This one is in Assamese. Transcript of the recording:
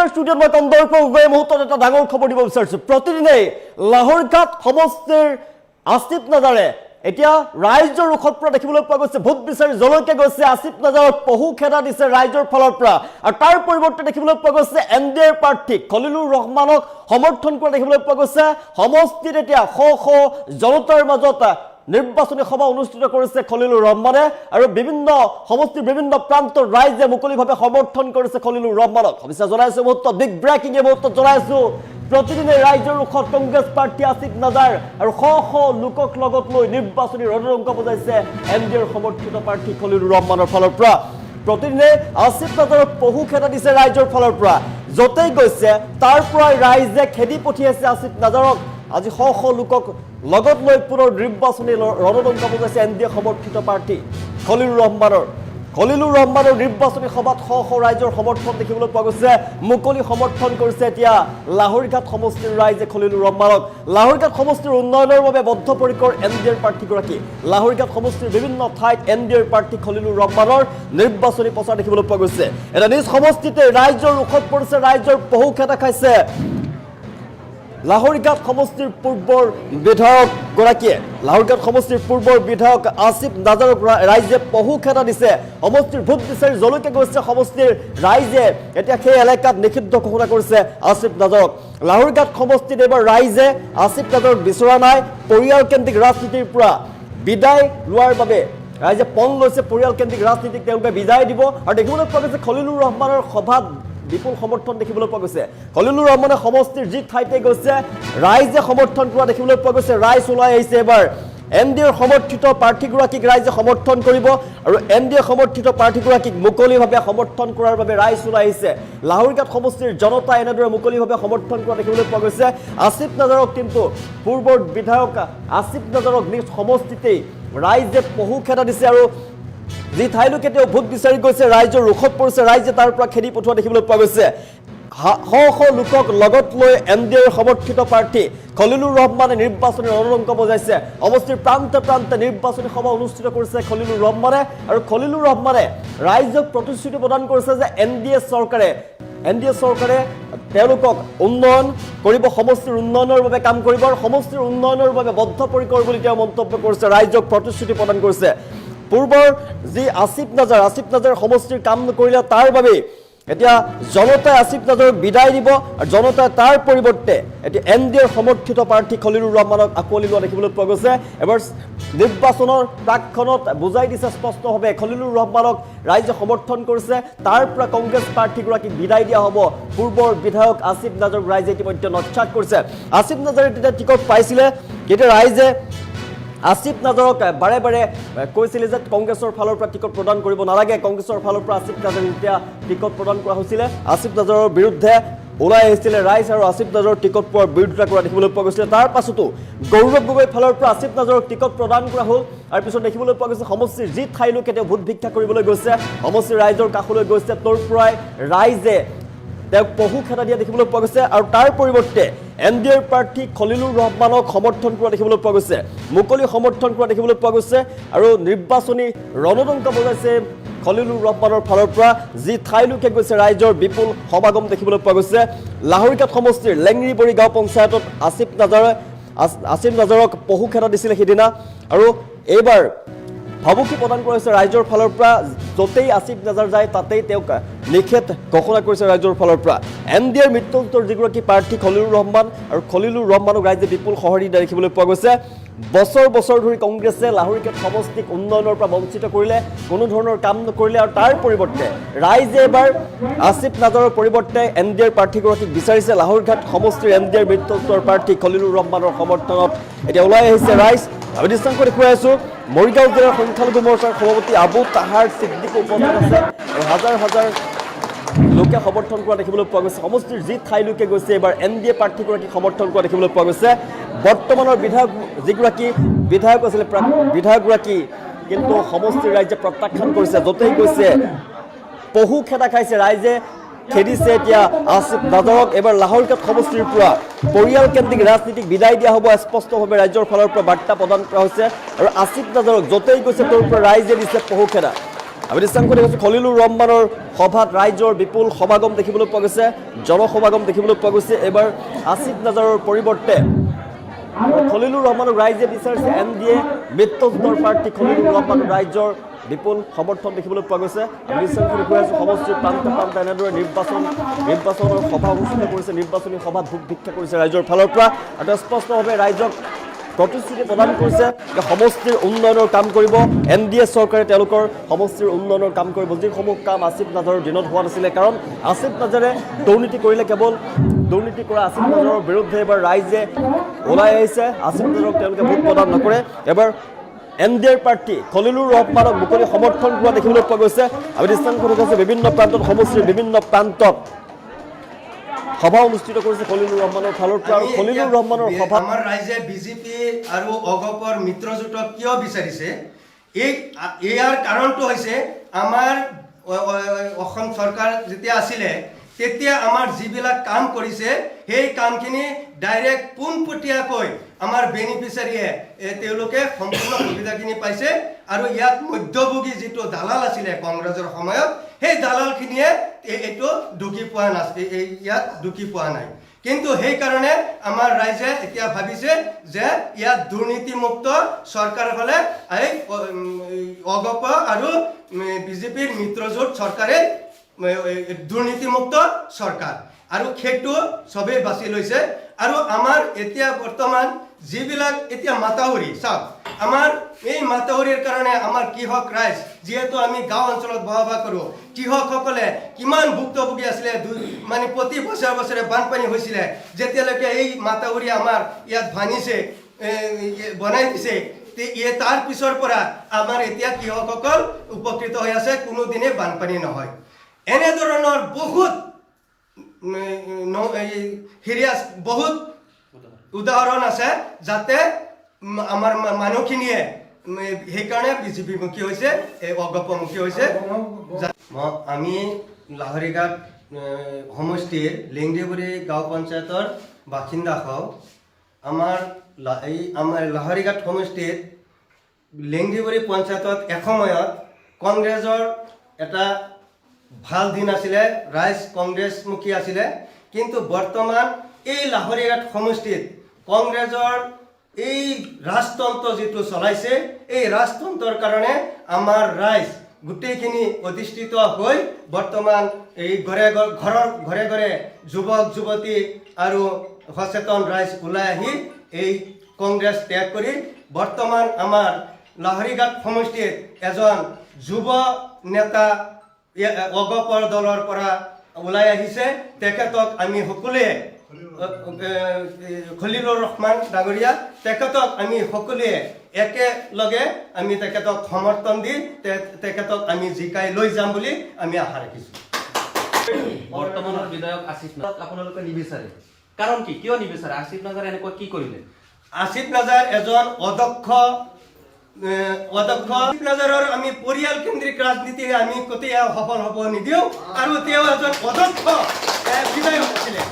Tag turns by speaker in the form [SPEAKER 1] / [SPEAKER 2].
[SPEAKER 1] নমস্কাৰ ষ্টুডিঅ'ত মই কন্দৰ্প গৈ মুহূৰ্তত এটা ডাঙৰ খবৰ দিব বিচাৰিছোঁ। প্ৰতিদিনে লাহোৰঘাট সমষ্টিৰ আসিফ নাজাৰে এতিয়া ৰাইজৰ মুখত পৰা দেখিবলৈ পোৱা গৈছে ভোট বিচাৰি জলৈকে গৈছে। আসিফ নাজাৰক পহু খেদা দিছে ৰাইজৰ ফালৰ পৰা, আৰু তাৰ পৰিৱৰ্তে দেখিবলৈ পোৱা গৈছে এনডিএৰ প্ৰাৰ্থী খলিলুৰ ৰহমানক সমৰ্থন কৰা দেখিবলৈ পোৱা গৈছে। সমষ্টিত এতিয়া শ শ জনতাৰ মাজত নিৰ্বাচনী সভা অনুষ্ঠিত কৰিছে খলিলুৰ ৰহমানে, আৰু বিভিন্ন সমষ্টিৰ বিভিন্ন প্ৰান্তৰ ৰাইজে মুকলিভাৱে সমৰ্থন কৰিছে খলিলুৰ ৰহমানক। অৱশ্যে জনাইছো মুহূৰ্তত বিগ ব্ৰেকিং এই মুহূৰ্তত জনাইছো প্ৰতিদিনে ৰাইজৰ মুখত কংগ্ৰেছ প্ৰাৰ্থী আসিফ নাজাৰ আৰু শ শ লোকক লগত লৈ নিৰ্বাচনী ৰণৰংক বজাইছে এনডিএৰ সমৰ্থিত প্ৰাৰ্থী খলিলুৰ ৰহমানৰ ফালৰ পৰা। প্ৰতিদিনে আসিফ নাজাৰক পহু খেদা দিছে ৰাইজৰ ফালৰ পৰা, য'তেই গৈছে তাৰ পৰাই ৰাইজে খেদি পঠিয়াইছে আসিফ নাজাৰক। আজি শ শ লোকক লগত লৈ পুনৰ নিৰ্বাচনী ৰণদংক বজাইছে এনডিএ সমৰ্থিত প্ৰাৰ্থী খলিলুৰ ৰহমানৰ নিৰ্বাচনী সভাত শ শ ৰাইজৰ সমৰ্থন দেখিবলৈ পোৱা গৈছে। মুকলি সমৰ্থন কৰিছে এতিয়া লাহোৰঘাট সমষ্টিৰ ৰাইজে খলিলুৰ ৰহমানক। লাহোৰঘাট সমষ্টিৰ উন্নয়নৰ বাবে বদ্ধপৰিকৰ এনডিএৰ প্ৰাৰ্থীগৰাকী। লাহোৰঘাট সমষ্টিৰ বিভিন্ন ঠাইত এনডিএৰ প্ৰাৰ্থী খলিলুৰ ৰহমানৰ নিৰ্বাচনী প্ৰচাৰ দেখিবলৈ পোৱা গৈছে। এটা নিজ সমষ্টিতে ৰাইজৰ মুখত পৰিছে, ৰাইজৰ পহু খেদা খাইছে লাহোৰঘাট সমষ্টিৰ পূৰ্বৰ বিধায়কগৰাকীয়ে। লাহোৰঘাট সমষ্টিৰ পূৰ্বৰ বিধায়ক আসিফ নাজাৰক ৰাইজে পহু খেদা দিছে। সমষ্টিৰ ভোট বিচাৰি জলৈকে গৈছে সমষ্টিৰ ৰাইজে, এতিয়া সেই এলেকাত নিষিদ্ধ ঘোষণা কৰিছে আসিফ নাজাৰক। লাহোৰঘাট সমষ্টিত এইবাৰ ৰাইজে আসিফ নাজাৰক বিচৰা নাই, পৰিয়ালকেন্দ্ৰিক ৰাজনীতিৰ পৰা বিদায় লোৱাৰ বাবে ৰাইজে পণ লৈছে। পৰিয়ালকেন্দ্ৰিক ৰাজনীতিক তেওঁলোকে বিদায় দিব, আৰু দেখিবলৈ পোৱা গৈছে খলিলুৰ ৰহমানৰ সভাত বিপুল সমৰ্থন দেখিবলৈ পোৱা গৈছে। খলিলুৰ ৰহমানে সমষ্টিৰ যি ঠাইতে গৈছে ৰাইজে সমৰ্থন কৰা দেখিবলৈ পোৱা গৈছে। ৰাইজ ওলাই আহিছে এইবাৰ এনডিএৰ সমৰ্থিত প্ৰাৰ্থীগৰাকীক ৰাইজে সমৰ্থন কৰিব, আৰু এনডিএ সমৰ্থিত প্ৰাৰ্থীগৰাকীক মুকলিভাৱে সমৰ্থন কৰাৰ বাবে ৰাইজ ওলাই আহিছে। লাহোৰঘাট সমষ্টিৰ জনতা এনেদৰে মুকলিভাৱে সমৰ্থন কৰা দেখিবলৈ পোৱা গৈছে। আসিফ নাজাৰক কিন্তু পূৰ্বৰ বিধায়ক আসিফ নাজাৰক নিজ সমষ্টিতেই ৰাইজে পহু খেদা দিছে, আৰু যি ঠাইলৈকে তেওঁ ভোট বিচাৰি গৈছে ৰাইজৰ ৰোষত পৰিছে, ৰাইজে তাৰ পৰা খেদি পঠোৱা দেখিবলৈ পোৱা গৈছে। শ শ লোকক লগত লৈ এনডিএৰ সমৰ্থিত প্ৰাৰ্থী খলিলুৰ ৰহমানে নিৰ্বাচনী ৰণদংক বজাইছে। সমষ্টিৰ প্ৰান্তে প্ৰান্তে নিৰ্বাচনী সভা অনুষ্ঠিত কৰিছে খলিলুৰ ৰহমানে, আৰু খলিলুৰ ৰহমানে ৰাইজক প্ৰতিশ্ৰুতি প্ৰদান কৰিছে যে এনডিএ চৰকাৰে তেওঁলোকক উন্নয়ন কৰিব, সমষ্টিৰ উন্নয়নৰ বাবে কাম কৰিব, আৰু সমষ্টিৰ উন্নয়নৰ বাবে বদ্ধপৰিকৰ বুলি তেওঁ মন্তব্য কৰিছে, ৰাইজক প্ৰতিশ্ৰুতি প্ৰদান কৰিছে। পূৰ্বৰ যি আসিফ নাজাৰ সমষ্টিৰ কাম নকৰিলে তাৰ বাবে এতিয়া জনতাই আসিফ নাজাৰক বিদায় দিব, আৰু জনতাই তাৰ পৰিৱৰ্তে এতিয়া এনডিএৰ সমৰ্থিত প্ৰাৰ্থী খলিলুৰ ৰহমানক আঁকোৱালি লোৱা দেখিবলৈ পোৱা গৈছে। এবাৰ নিৰ্বাচনৰ প্ৰাকখনত বুজাই দিছে স্পষ্টভাৱে খলিলুৰ ৰহমানক ৰাইজে সমৰ্থন কৰিছে, তাৰ পৰা কংগ্ৰেছ প্ৰাৰ্থীগৰাকীক বিদায় দিয়া হ'ব। পূৰ্বৰ বিধায়ক আসিফ নাজাৰক ৰাইজে ইতিমধ্যে নৎখাত কৰিছে। আসিফ নাজাৰে তেতিয়া টিকট পাইছিলে, কিন্তু ৰাইজে আসিফ নাজাৰক বাৰে বাৰে কৈছিলে যে কংগ্ৰেছৰ ফালৰ পৰা টিকট প্ৰদান কৰিব নালাগে। কংগ্ৰেছৰ ফালৰ পৰা আসিফ নাজাৰক যেতিয়া টিকট প্ৰদান কৰা হৈছিলে, আসিফ নাজাৰৰ বিৰুদ্ধে ওলাই আহিছিলে ৰাইজ, আৰু আসিফ নাজাৰৰ টিকট পোৱাৰ বিৰোধিতা কৰা দেখিবলৈ পোৱা গৈছিলে। তাৰ পাছতো গৌৰৱ গগৈৰ ফালৰ পৰা আসিফ নাজাৰক টিকট প্ৰদান কৰা হ'ল, তাৰ পিছত দেখিবলৈ পোৱা গৈছে সমষ্টিৰ যি ঠাইলৈকে তেওঁ ভোট ভিক্ষা কৰিবলৈ গৈছে, সমষ্টিৰ ৰাইজৰ কাষলৈ গৈছে, তোৰ পৰাই ৰাইজে তেওঁক পহু খেদা দিয়া দেখিবলৈ পোৱা গৈছে, আৰু তাৰ পৰিৱৰ্তে এনডিএৰ প্ৰাৰ্থী খলিলুৰ ৰহমানক সমৰ্থন কৰা দেখিবলৈ পোৱা গৈছে, মুকলি সমৰ্থন কৰা দেখিবলৈ পোৱা গৈছে, আৰু নিৰ্বাচনী ৰণদংক বজাইছে খলিলুৰ ৰহমানৰ ফালৰ পৰা। যি ঠাইলৈকে গৈছে ৰাইজৰ বিপুল সমাগম দেখিবলৈ পোৱা গৈছে। লাহোৰঘাট সমষ্টিৰ লেংৰিবৰী গাঁও পঞ্চায়তত আসিফ নাজাৰক পহু খেদা দিছিলে সিদিনা, আৰু এইবাৰ ভাবুকি প্ৰদান কৰা হৈছে ৰাইজৰ ফালৰ পৰা। য'তেই আসিফ নাজাৰ যায় তাতেই তেওঁক নিষেধ ঘোষণা কৰিছে ৰাইজৰ ফালৰ পৰা। এনডিএৰ মিত্ৰজোঁটৰ যিগৰাকী প্ৰাৰ্থী খলিলুৰ ৰহমান, আৰু খলিলুৰ ৰহমানক ৰাইজে বিপুল সঁহাৰি দিয়া দেখিবলৈ পোৱা গৈছে। বছৰ বছৰ ধৰি কংগ্ৰেছে লাহোৰঘাট সমষ্টিক উন্নয়নৰ পৰা বঞ্চিত কৰিলে, কোনো ধৰণৰ কাম নকৰিলে, আৰু তাৰ পৰিৱৰ্তে ৰাইজে এবাৰ আসিফ নাজাৰৰ পৰিৱৰ্তে এনডিএৰ প্ৰাৰ্থীগৰাকীক বিচাৰিছে। লাহোৰঘাট সমষ্টিৰ এনডিএৰ মিত্ৰজোঁটৰ প্ৰাৰ্থী খলিলুৰ ৰহমানৰ সমৰ্থনত এতিয়া ওলাই আহিছে ৰাইজ। আমি দৃষ্টান্ত দেখুৱাই আছো মৰিগাঁও জিলাৰ সংখ্যালঘু মৰ্চাৰ সভাপতি আবু তাহাৰ ছিদ্দিক উপস্থিত আছে, আৰু হাজাৰ হাজাৰ লোকে সমৰ্থন কৰা দেখিবলৈ পোৱা গৈছে। সমষ্টিৰ যি ঠাইলৈকে গৈছে এইবাৰ এনডিএ প্ৰাৰ্থীগৰাকীক সমৰ্থন কৰা দেখিবলৈ পোৱা গৈছে। বৰ্তমানৰ যিগৰাকী বিধায়ক আছিলে বিধায়কগৰাকী কিন্তু সমষ্টিৰ ৰাইজে প্ৰত্যাখ্যান কৰিছে, য'তেই গৈছে পহু খেদা খাইছে ৰাইজে, খেদিছে এতিয়া আসিফ নাজাৰক। এবাৰ লাহোৰঘাট সমষ্টিৰ পৰা পৰিয়ালকেন্দ্ৰিক ৰাজনীতিক বিদায় দিয়া হ'ব, স্পষ্টভাৱে ৰাইজৰ ফালৰ পৰা বাৰ্তা প্ৰদান কৰা হৈছে, আৰু আসিফ নাজাৰক য'তেই গৈছে তেওঁৰ পৰা ৰাইজে দিছে পহু খেদা। আমি দৃশ্যাংশ দেখিছোঁ খলিলুৰ ৰহমানৰ সভাত ৰাইজৰ বিপুল সমাগম দেখিবলৈ পোৱা গৈছে, জনসমাগম দেখিবলৈ পোৱা গৈছে। এইবাৰ আসিফ নাজাৰৰ পৰিৱৰ্তে খলিলুৰ ৰহমানক ৰাইজে বিচাৰিছে। NDA মিত্ৰজোঁটৰ প্ৰাৰ্থী খলিলুৰ ৰহমানক ৰাইজৰ বিপুল সমৰ্থন দেখিবলৈ পোৱা গৈছে। আমি দৃশ্যাংশ দেখুৱাই আছোঁ সমষ্টিৰ প্ৰান্তে প্ৰান্তে এনেদৰে নিৰ্বাচনৰ সভা অনুষ্ঠিত কৰিছে, নিৰ্বাচনী সভাত ভোগ ভিক্ষা কৰিছে ৰাইজৰ ফালৰ পৰা। আৰু স্পষ্টভাৱে ৰাইজক প্ৰতিশ্ৰুতি প্ৰদান কৰিছে যে সমষ্টিৰ উন্নয়নৰ কাম কৰিব। NDA চৰকাৰে তেওঁলোকৰ সমষ্টিৰ উন্নয়নৰ কাম কৰিব, যিসমূহ কাম আসিফ নাজাৰৰ দিনত হোৱা নাছিলে। কাৰণ আসিফ নাজাৰে দুৰ্নীতি কৰিলে, কেৱল দুৰ্নীতি কৰা আসিফ নাজাৰৰ বিৰুদ্ধে এবাৰ ৰাইজে ওলাই আহিছে। আসিফ নাজাৰক তেওঁলোকে ভোট প্ৰদান নকৰে। এবাৰ NDAৰ প্ৰাৰ্থী খলিলুৰ ৰহমানক মুকলি সমৰ্থন কৰা দেখিবলৈ পোৱা গৈছে। আমি দৃষ্টান্ত দেখাইছোঁ বিভিন্ন প্ৰান্তত, সমষ্টিৰ বিভিন্ন প্ৰান্তত সভা অনুষ্ঠিত কৰিছে খলিলুৰ ৰহমানৰ ফালৰ পৰা। আৰু খলিলুৰ ৰহমানৰ সভা
[SPEAKER 2] আমাৰ ৰাইজে বিজেপি আৰু অগপৰ মিত্ৰজোঁটক কিয় বিচাৰিছে, ইয়াৰ কাৰণটো হৈছে আমাৰ অসম চৰকাৰ যেতিয়া আছিলে তেতিয়া আমাৰ যিবিলাক কাম কৰিছে সেই কামখিনি ডাইৰেক্ট পোনপটীয়াকৈ আমাৰ বেনিফিচিয়াৰীয়ে তেওঁলোকে সম্পূৰ্ণ সুবিধাখিনি পাইছে। আৰু ইয়াত মধ্যভোগী যিটো দালাল আছিলে কংগ্ৰেছৰ সময়ত, সেই দালালখিনিয়ে এইটো ঢুকি পোৱা নাছিল, ইয়াত ঢুকি পোৱা নাই। কিন্তু সেইকাৰণে আমাৰ ৰাইজে এতিয়া ভাবিছে যে ইয়াত দুৰ্নীতিমুক্ত চৰকাৰ হ'লে এই অগপ আৰু বিজেপিৰ মিত্ৰজোঁট চৰকাৰে দুৰ্নীতিমুক্ত চৰকাৰ, আৰু সেইটো চবেই বাছি লৈছে। আৰু আমাৰ এতিয়া বৰ্তমান যিবিলাক এতিয়া মাতাউৰি, চাওক আমাৰ এই মাতাউৰিৰ কাৰণে আমাৰ কৃষক ৰাইজ, যিহেতু আমি গাঁও অঞ্চলত বসবাস কৰোঁ, কৃষকসকলে কিমান ভুক্তভোগী আছিলে। মানে প্ৰতি বছৰে বছৰে বানপানী হৈছিলে, যেতিয়ালৈকে এই মাতাউৰি আমাৰ ইয়াত ভাঙিছে, বনাই দিছে, তাৰ পিছৰ পৰা আমাৰ এতিয়া কৃষকসকল উপকৃত হৈ আছে, কোনোদিনে বানপানী নহয়। এনেধৰণৰ বহুত বহুত উদাহৰণ আছে, যাতে আমাৰ মানুহখিনিয়ে সেইকাৰণে বিজেপিমুখী হৈছে, অগপমুখী হৈছে। আমি লাহৰীঘাট সমষ্টিৰ লিংডিবুৰী গাঁও পঞ্চায়তৰ বাসিন্দা হওঁ। আমাৰ লাহৰীঘাট সমষ্টিত লিংডিবুৰী পঞ্চায়তত এসময়ত কংগ্ৰেছৰ এটা ভাল দিন আছিলে, ৰাইজ কংগ্ৰেছমুখী আছিলে। কিন্তু বৰ্তমান এই লাহৰীঘাট সমষ্টিত কংগ্ৰেছৰ এই ৰাজতন্ত্ৰ যিটো চলাইছে, এই ৰাজতন্ত্ৰৰ কাৰণে আমাৰ ৰাইজ গোটেইখিনি অধিষ্ঠিত হৈ বৰ্তমান এই ঘৰে ঘৰে যুৱক যুৱতী আৰু সচেতন ৰাইজ ওলাই আহি এই কংগ্ৰেছ ত্যাগ কৰি বৰ্তমান আমাৰ লাহৰীঘাট সমষ্টিত এজন যুৱ নেতা অগপৰ দলৰ পৰা ওলাই আহিছে। তেখেতক আমি সকলোৱে, খলিলুৰ ৰহমান ডাঙৰীয়া, তেখেতক আমি সকলোৱে একেলগে আমি তেখেতক সমৰ্থন দি তেখেতক আমি জিকাই লৈ যাম বুলি আমি আশা ৰাখিছোঁ।
[SPEAKER 3] বৰ্তমানৰ বিধায়ক আসিফ নাজাৰক আপোনালোকে নিবিচাৰে, কাৰণ কি, কিয় নিবিচাৰে? আসিফ নাজাৰ এনেকুৱা কি কৰিলে?
[SPEAKER 2] আসিফ নাজাৰ এজন অদক্ষ আসিফ নাজাৰৰ আমি পৰিয়াল কেন্দ্ৰিক ৰাজনীতি আমি কেতিয়াও সফল হ'ব নিদিওঁ। আৰু তেওঁ এজন অদক্ষ বিধায়ক আছিলে।